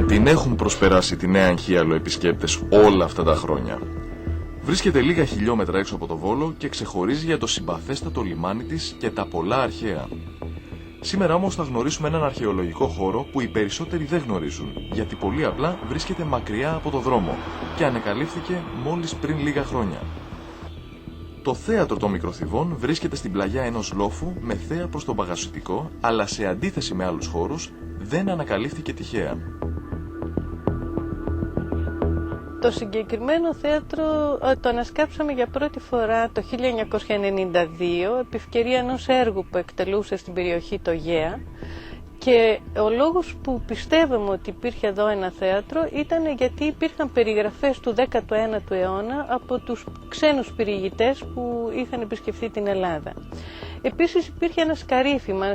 την έχουν προσπεράσει τη Νέα Αγχίαλο επισκέπτες όλα αυτά τα χρόνια. Βρίσκεται λίγα χιλιόμετρα έξω από το Βόλο και ξεχωρίζει για το συμπαθέστατο λιμάνι της και τα πολλά αρχαία. Σήμερα όμως θα γνωρίσουμε έναν αρχαιολογικό χώρο που οι περισσότεροι δεν γνωρίζουν, γιατί πολύ απλά βρίσκεται μακριά από το δρόμο και ανεκαλύφθηκε μόλις πριν λίγα χρόνια. Το θέατρο των Μικροθυβών βρίσκεται στην πλαγιά ενός λόφου με θέα προς τον Παγασιτικό, αλλά σε αντίθεση με άλλους χώρους δεν ανακαλύφθηκε τυχαία. Το συγκεκριμένο θέατρο το ανασκάψαμε για πρώτη φορά το 1992 επί ευκαιρία ενός έργου που εκτελούσε στην περιοχή το Γαία, και ο λόγος που πιστεύαμε ότι υπήρχε εδώ ένα θέατρο ήταν γιατί υπήρχαν περιγραφές του 19ου αιώνα από τους ξένους πυρηγητές που είχαν επισκεφθεί την Ελλάδα. Επίσης υπήρχε ένα σκαρίφημα,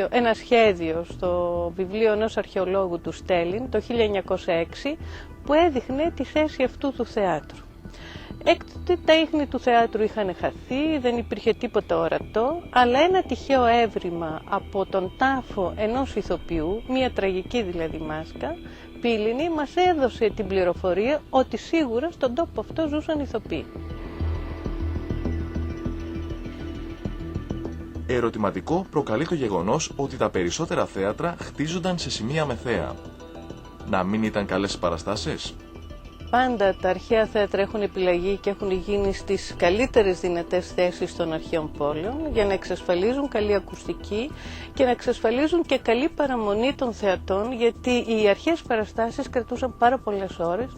ένα σχέδιο στο βιβλίο ενός αρχαιολόγου του Στέλιν το 1906 που έδειχνε τη θέση αυτού του θεάτρου. Έκτοτε τα ίχνη του θεάτρου είχαν χαθεί, δεν υπήρχε τίποτα ορατό, αλλά ένα τυχαίο έβριμα από τον τάφο ενός ηθοποιού, μια τραγική δηλαδή μάσκα, πύληνη, μας έδωσε την πληροφορία ότι σίγουρα στον τόπο αυτό ζούσαν ηθοποιοί. Ερωτηματικό προκαλεί το γεγονός ότι τα περισσότερα θέατρα χτίζονταν σε σημεία με θέα. Να μην ήταν καλές οι παραστάσεις? Πάντα τα αρχαία θέατρα έχουν επιλαγεί και έχουν γίνει στις καλύτερες δυνατές θέσεις των αρχαίων πόλεων για να εξασφαλίζουν καλή ακουστική και να εξασφαλίζουν και καλή παραμονή των θεατών, γιατί οι αρχαίες παραστάσεις κρατούσαν πάρα πολλές ώρες.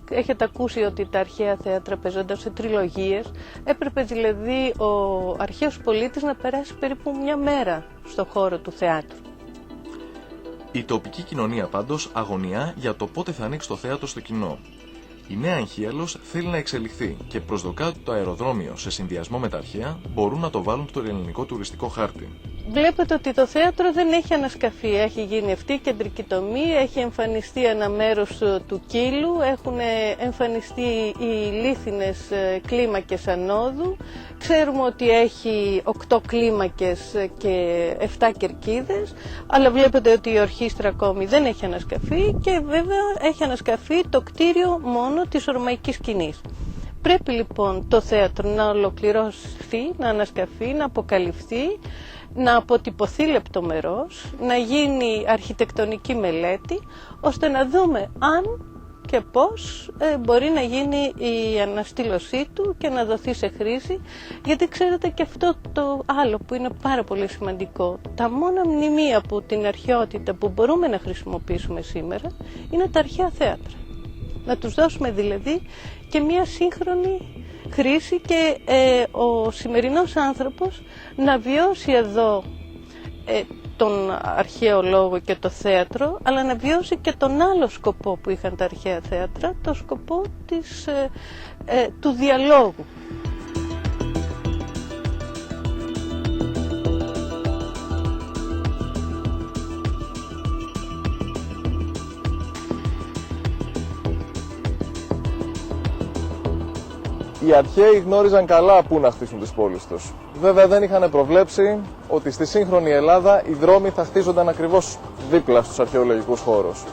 Έχετε ακούσει ότι τα αρχαία θέατρα παίζονταν σε τριλογίες. Έπρεπε δηλαδή ο αρχαίος πολίτης να περάσει περίπου μια μέρα στο χώρο του θεάτρου. Η τοπική κοινωνία πάντως αγωνιά για το πότε θα ανοίξει το θέατρο στο κοινό. Η Νέα Αγχίαλος θέλει να εξελιχθεί και προσδοκά ότι το αεροδρόμιο σε συνδυασμό με τα αρχαία μπορούν να το βάλουν στο ελληνικό τουριστικό χάρτη. Βλέπετε ότι το θέατρο δεν έχει ανασκαφεί, έχει γίνει αυτή η κεντρική τομή, έχει εμφανιστεί ένα μέρος του κύλου, έχουν εμφανιστεί οι λίθινες κλίμακες ανόδου. Ξέρουμε ότι έχει 8 κλίμακες και 7 κερκίδες, αλλά βλέπετε ότι η ορχήστρα ακόμη δεν έχει ανασκαφεί και βέβαια έχει ανασκαφεί το κτίριο μόνο της ορμαϊκής σκηνής. Πρέπει λοιπόν το θέατρο να ολοκληρώσει, να ανασκαφεί, να αποκαλυφθεί, να αποτυπωθεί λεπτομερώς, να γίνει αρχιτεκτονική μελέτη, ώστε να δούμε αν και πώς μπορεί να γίνει η αναστήλωσή του και να δοθεί σε χρήση, γιατί ξέρετε και αυτό το άλλο που είναι πάρα πολύ σημαντικό. Τα μόνα μνημεία από την αρχαιότητα που μπορούμε να χρησιμοποιήσουμε σήμερα είναι τα αρχαία θέατρα. Να τους δώσουμε δηλαδή και μια σύγχρονη χρήση και ο σημερινός άνθρωπος να βιώσει εδώ τον αρχαίο λόγο και το θέατρο, αλλά να βιώσει και τον άλλο σκοπό που είχαν τα αρχαία θέατρα, το σκοπό του διαλόγου. Οι αρχαίοι γνώριζαν καλά πού να χτίσουν τις πόλεις τους. Βέβαια δεν είχαν προβλέψει ότι στη σύγχρονη Ελλάδα οι δρόμοι θα χτίζονταν ακριβώς δίπλα στους αρχαιολογικούς χώρους.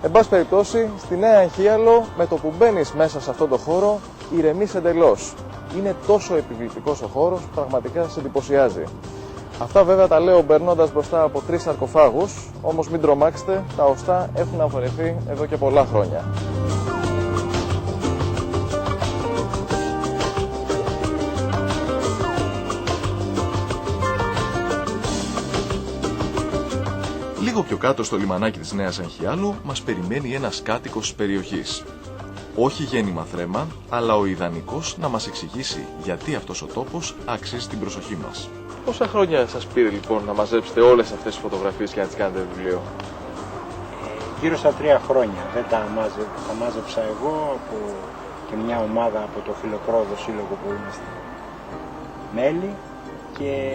Εν πάση περιπτώσει, στη Νέα Αγχίαλο, με το που μπαίνεις μέσα σε αυτόν τον χώρο, ηρεμείς εντελώς. Είναι τόσο επιβλητικός ο χώρος, πραγματικά σε εντυπωσιάζει. Αυτά βέβαια τα λέω μπερνώντας μπροστά από 3 σαρκοφάγους, όμως μην τρομάξετε, τα οστά έχουν αφαιρεθεί εδώ και πολλά χρόνια. Λίγο πιο κάτω στο λιμανάκι της Νέας Αγχιάλου μας περιμένει ένας κάτοικος της περιοχής. Όχι γέννημα θρέμα, αλλά ο ιδανικός να μας εξηγήσει γιατί αυτός ο τόπος αξίζει την προσοχή μας. Πόσα χρόνια σας πήρε λοιπόν να μαζέψετε όλες αυτές τις φωτογραφίες και να τις κάνετε βιβλίο? Γύρω στα 3 χρόνια. Δεν τα μάζεψα εγώ και μια ομάδα από το Φιλοκρόδο Σύλλογο που είμαστε μέλη και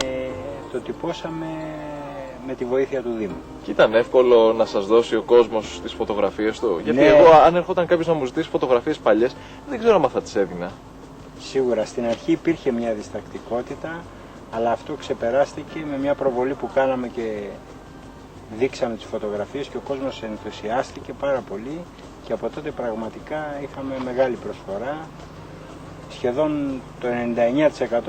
το τυπώσαμε με τη βοήθεια του Δήμου. Και ήταν εύκολο να σας δώσει ο κόσμος τις φωτογραφίες του? Γιατί ναι. Εγώ αν έρχονταν κάποιος να μου ζητήσει φωτογραφίες παλιές, δεν ξέρω αν θα τις έδινα. Σίγουρα στην αρχή υπήρχε μια διστακτικότητα, αλλά αυτό ξεπεράστηκε με μια προβολή που κάναμε και δείξαμε τις φωτογραφίες και ο κόσμος ενθουσιάστηκε πάρα πολύ και από τότε πραγματικά είχαμε μεγάλη προσφορά. Σχεδόν το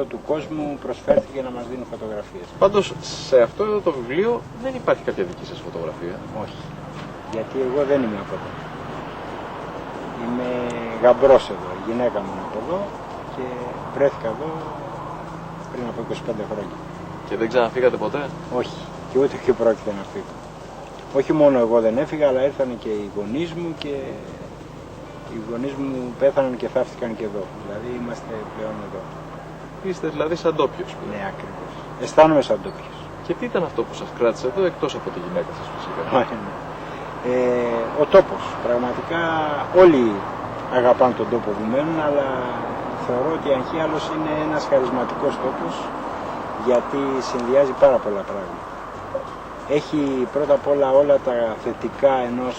99% του κόσμου προσφέρθηκε να μας δίνουν φωτογραφίες. Πάντως σε αυτό εδώ το βιβλίο δεν υπάρχει κάποια δική σας φωτογραφία. Όχι, γιατί εγώ δεν είμαι από εδώ. Είμαι γαμπρός εδώ, η γυναίκα μου είναι από εδώ και βρέθηκα εδώ πριν από 25 χρόνια. Και δεν ξαναφύγατε ποτέ? Όχι, και ούτε και πρόκειται να φύγω. Όχι μόνο εγώ δεν έφυγα, αλλά ήρθαν και οι γονείς μου και οι γονείς μου πέθαναν και θαύτηκαν και εδώ. Δηλαδή είμαστε πλέον εδώ. Είστε δηλαδή σαν ντόπιος. Ναι, ακριβώς. Αισθάνομαι σαν ντόπιος. Και τι ήταν αυτό που σας κράτησε εδώ, εκτός από τη γυναίκα σας φυσικά? Ο τόπος. Πραγματικά όλοι αγαπάνε τον τόπο που μένουν, αλλά θεωρώ ότι η Αγχίαλος είναι ένας χαρισματικός τόπος, γιατί συνδυάζει πάρα πολλά πράγματα. Έχει πρώτα απ' όλα τα θετικά ενός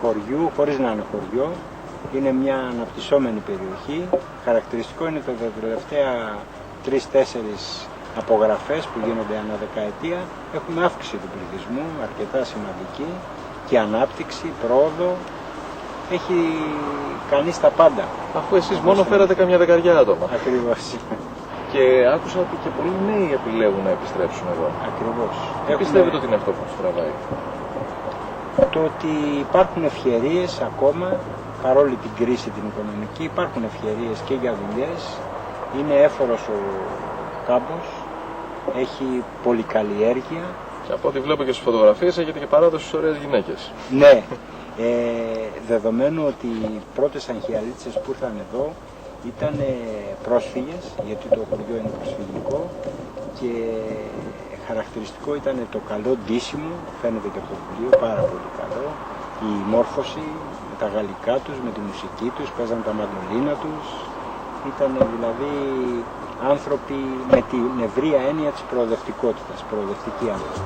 χωριού, χωρίς να είναι χωριό. Είναι μια αναπτυσσόμενη περιοχή. Χαρακτηριστικό είναι τα τελευταία 3-4 απογραφές που γίνονται ανά δεκαετία. Έχουμε αύξηση του πληθυσμού, αρκετά σημαντική, και ανάπτυξη, πρόοδο. Έχει κάνει στα πάντα. Αφού εσείς μόνο φέρατε καμιά δεκαριά άτομα. Ακριβώς. Και άκουσα ότι και πολλοί νέοι επιλέγουν να επιστρέψουν εδώ. Ακριβώς. Τι πιστεύετε ότι είναι αυτό που τους τραβάει? Το ότι υπάρχουν ευκαιρίες ακόμα, παρόλη την κρίση την οικονομική, υπάρχουν ευκαιρίες και για δουλειές. Είναι έφορος ο κάμπος, έχει πολυκαλλιέργεια. Και από ό,τι βλέπω και στις φωτογραφίες έχετε και παράδοση στις ωραίες γυναίκες. Ναι, δεδομένου ότι οι πρώτες Αγχιαλίτσες που ήρθαν εδώ ήταν πρόσφυγες, γιατί το χωριό είναι προσφυγικό, και χαρακτηριστικό ήταν το καλό ντύσιμο, φαίνεται και από το βιβλίο, πάρα πολύ καλό, η μόρφωση, με τα γαλλικά τους, με τη μουσική τους, παίζαν τα μαντολίνα τους, ήταν δηλαδή άνθρωποι με την ευρεία έννοια της προοδευτικότητας, προοδευτικοί άνθρωποι.